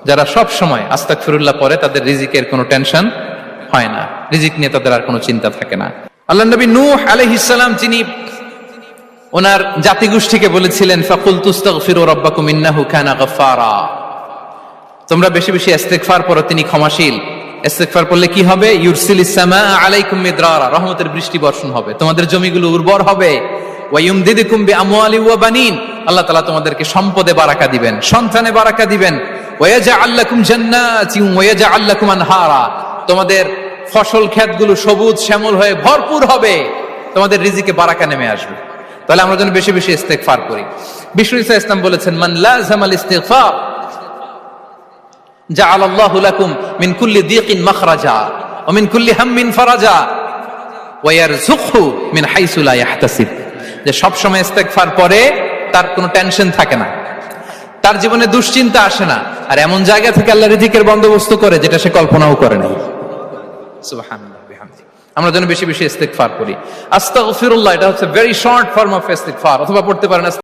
যারা সব সময় আস্তাগফিরুল্লাহ পড়ে তাদের রিজিকের কোনো টেনশন হয় না, রিজিক নিয়ে তাদের আর কোনো চিন্তা থাকে না। আল্লাহ নবী নূহ আলাইহিস সালাম যিনি ওনার জাতিগোষ্ঠীকে বলেছিলেন ফাকুলতু আস্তাগফিরু রাব্বাকুম ইন্নাহু কানা গাফফারা, তোমরা বেশি বেশি ইস্তেগফার পড়ো, তিনি ক্ষমাশীল। ইস্তেগফার পড়লে কি হবে? ইউরসিলিস সামাআ আলাইকুম মিদরারা, রহমতের বৃষ্টি বর্ষণ হবে, তোমাদের জমিগুলো উর্বর হবে। ওয়া ইউমদিদুকুম বিআমওয়ালি ওয়া বানিন, আল্লাহ তাআলা তোমাদেরকে সম্পদে বারাকা দিবেন, সন্তানে বারাকা দিবেন। ওয়া ইয়াজআল লাকুম জান্নাতিন ওয়া ইয়াজআল লাকুম আনহারা, তোমাদের ফসল ক্ষেতগুলো সবুজ শ্যামল হয়ে ভরপুর হবে, তোমাদের রিজিকে বারাকা নেমে আসবে। তাহলে আমরা যেন বেশি বেশি ইস্তেগফার করি। বিষ্ণু ঈসা ইসলাম বলেছেন মান লাযামাল ইস্তিগফার জাআলাল্লাহু লাকুম মিন কুল্লি দিকিন মাখরাজা ওয়া মিন কুল্লি হাম্মিন ফারাজা ওয়া ইয়ারযুকহু মিন হাইসু লা ইয়াহতাসিব, যে সব সময় ইস্তেগফার পড়ে তার কোনো টেনশন থাকে না, তার জীবনে দুশ্চিন্তা আসে না, আর এমন জায়গা থেকে আল্লাহ রিজিকের বন্দোবস্ত করে যেটা সে কল্পনাও করে নাই। সুবহানাল্লাহ বিহামদি। আমরা যেন বেশি বেশি ইস্তেগফার করি। আস্তাগফিরুল্লাহ, এটা হচ্ছে ভেরি শর্ট ফর্ম অফ ইস্তেগফার, অথবা পড়তে পারেন